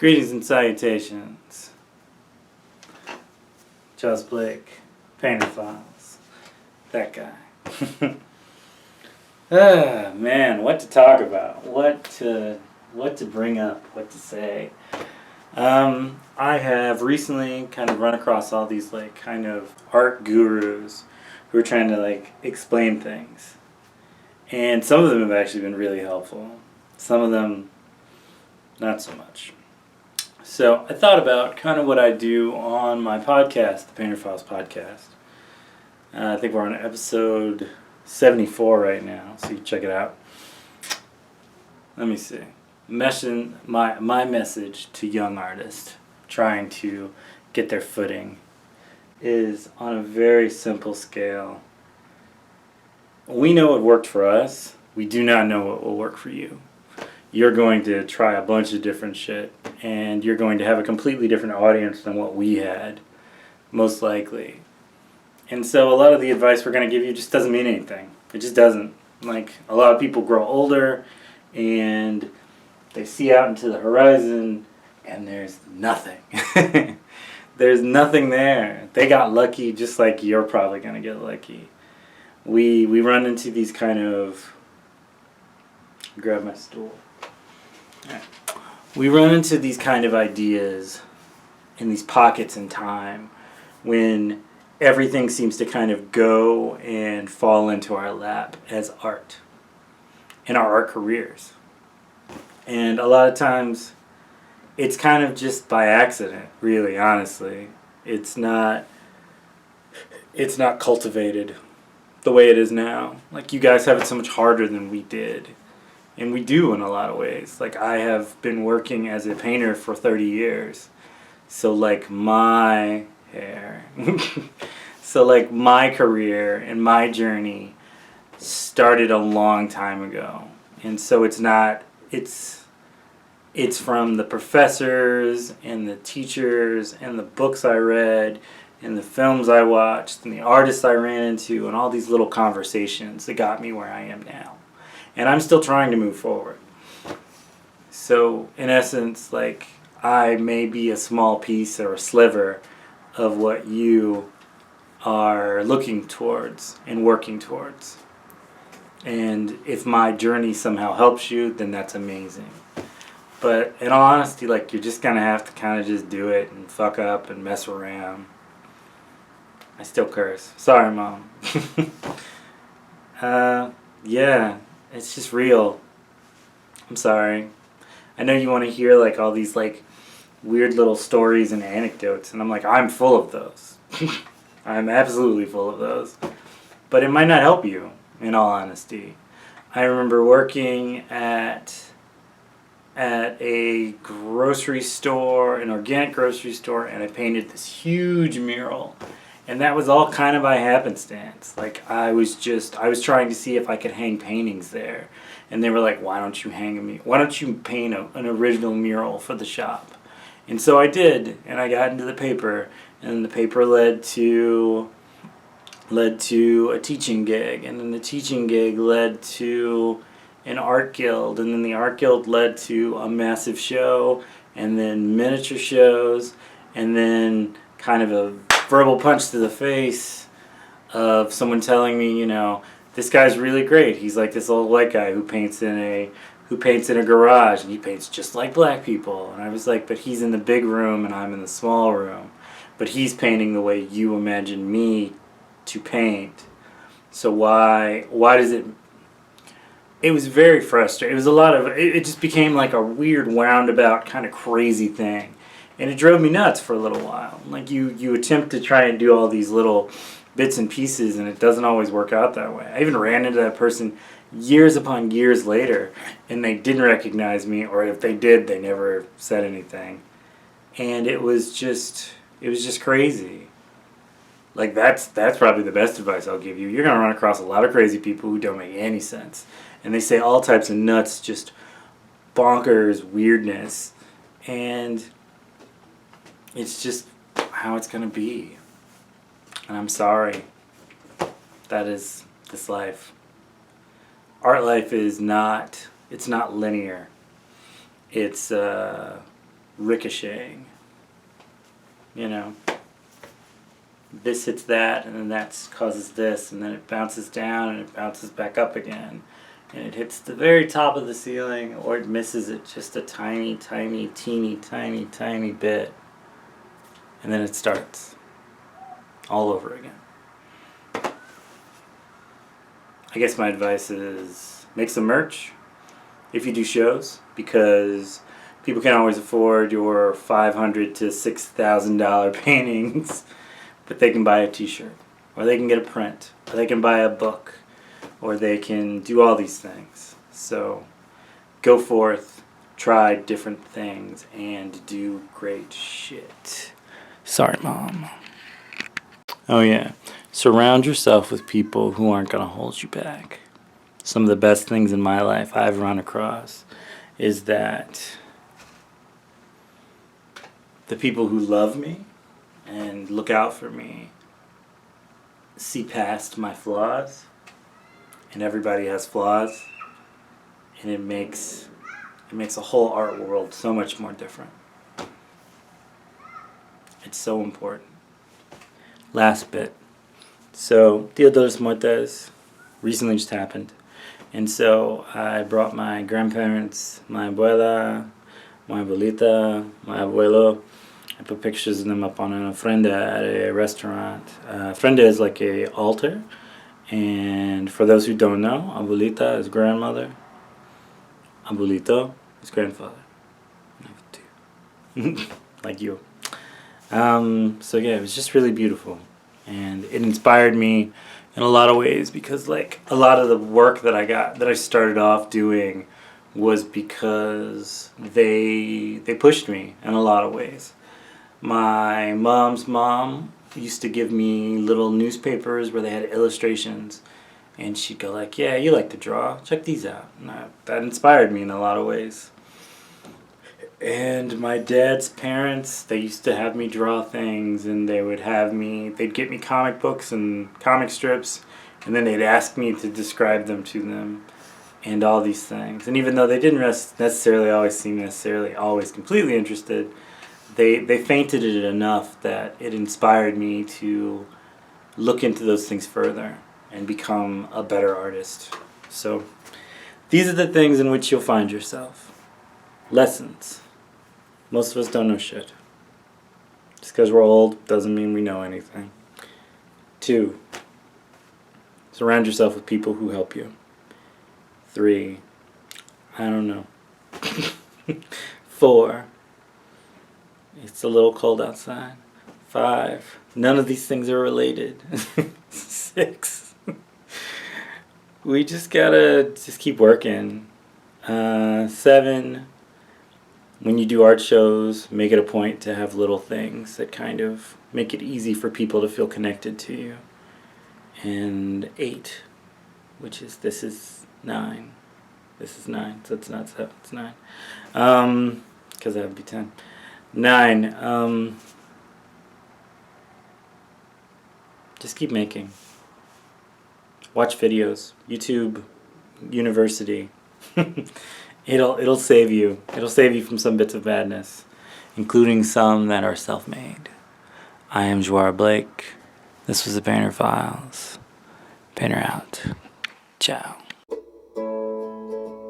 Greetings and salutations. Just Blake, Painter Files. That guy. Man, what to talk about? What to bring up? What to say? I have recently kind of run across all these kind of art gurus who are trying to explain things. And some of them have actually been really helpful. Some of them not so much. So I thought about kind of what I do on my podcast, the Painter Files podcast. I think we're on episode 74 right now, so you can check it out. Let me see. My message to young artists trying to get their footing is on a very simple scale. We know what worked for us. We do not know what will work for you. You're going to try a bunch of different shit, and you're going to have a completely different audience than what we had, most likely. And so a lot of the advice we're going to give you just doesn't mean anything. It just doesn't. A lot of people grow older, and they see out into the horizon, and there's nothing. There's nothing there. They got lucky just like you're probably going to get lucky. We run into these kind of... Grab my stool. We run into these kind of ideas in these pockets in time when everything seems to kind of go and fall into our lap as art in our art careers. And a lot of times it's kind of just by accident, really, honestly. It's not cultivated the way it is now. You guys have it so much harder than we did. And we do in a lot of ways. I have been working as a painter for 30 years. So my hair. So my career and my journey started a long time ago. And so it's from the professors and the teachers and the books I read and the films I watched and the artists I ran into and all these little conversations that got me where I am now. And I'm still trying to move forward. So, in essence, I may be a small piece or a sliver of what you are looking towards and working towards. And if my journey somehow helps you, then that's amazing. But in all honesty, you're just going to have to kind of just do it and fuck up and mess around. I still curse. Sorry, Mom. Yeah. It's just real. I'm sorry. I know you want to hear all these weird little stories and anecdotes, and I'm full of those. I'm absolutely full of those. But it might not help you, in all honesty. I remember working at a grocery store, an organic grocery store, and I painted this huge mural. And that was all kind of by happenstance. I was trying to see if I could hang paintings there. And they were like, why don't you paint an original mural for the shop? And so I did, and I got into the paper, and the paper led to a teaching gig, and then the teaching gig led to an art guild, and then the art guild led to a massive show, and then miniature shows, and then kind of a verbal punch to the face of someone telling me, this guy's really great. He's this old white guy who paints in a garage, and he paints just like black people. And I was but he's in the big room and I'm in the small room. But he's painting the way you imagine me to paint. So why does it... It was very frustrating. It was a lot of... It just became a weird roundabout kind of crazy thing. And it drove me nuts for a little while. You attempt to try and do all these little bits and pieces, and it doesn't always work out that way. I even ran into that person years upon years later, and they didn't recognize me, or if they did, they never said anything. And it was just crazy. That's probably the best advice I'll give you. You're going to run across a lot of crazy people who don't make any sense. And they say all types of nuts, just bonkers weirdness. And... it's just how it's going to be. And I'm sorry. That is this life. Art life is not, it's not linear. It's ricocheting. You know, this hits that, and then that causes this, and then it bounces down, and it bounces back up again. And it hits the very top of the ceiling, or it misses it just a tiny, tiny, teeny, tiny, tiny bit. And then it starts all over again. I guess my advice is make some merch if you do shows, because people can't always afford your $500 to $6,000 paintings, but they can buy a t-shirt, or they can get a print, or they can buy a book, or they can do all these things. So go forth, try different things, and do great shit. Sorry, Mom. Oh yeah, surround yourself with people who aren't going to hold you back. Some of the best things in my life I've run across is that the people who love me and look out for me see past my flaws. And everybody has flaws, and it makes a whole art world so much more different. It's so important. Last bit. So Dia de los Muertos recently just happened, and so I brought my grandparents, my abuela, my abuelita, my abuelo. I put pictures of them up on an ofrenda at a restaurant. Ofrenda is like a altar. And for those who don't know, abuelita is grandmother, abuelito is grandfather. I have two. Like you. So yeah, it was just really beautiful. And it inspired me in a lot of ways, because like a lot of the work that I started off doing was because they pushed me in a lot of ways. My mom's mom used to give me little newspapers where they had illustrations, and she'd go like, yeah, you like to draw, check these out. And that inspired me in a lot of ways. And my dad's parents, they used to have me draw things, and they'd get me comic books and comic strips, and then they'd ask me to describe them to them and all these things. And even though they didn't necessarily always seem always completely interested, they fainted it enough that it inspired me to look into those things further and become a better artist. So these are the things in which you'll find yourself. Lessons. Most of us don't know shit. Just because we're old doesn't mean we know anything. 2, surround yourself with people who help you. 3, I don't know. 4, it's a little cold outside. 5, none of these things are related. 6, we just gotta keep working. 7, when you do art shows, make it a point to have little things that kind of make it easy for people to feel connected to you. And 8, which is, this is 9. This is 9, so it's not 7, it's 9. Because that would be 10. 9, just keep making. Watch videos. YouTube University. It'll save you. It'll save you from some bits of madness, including some that are self-made. I am Joar Blake. This was the Banner Files. Banner out. Ciao.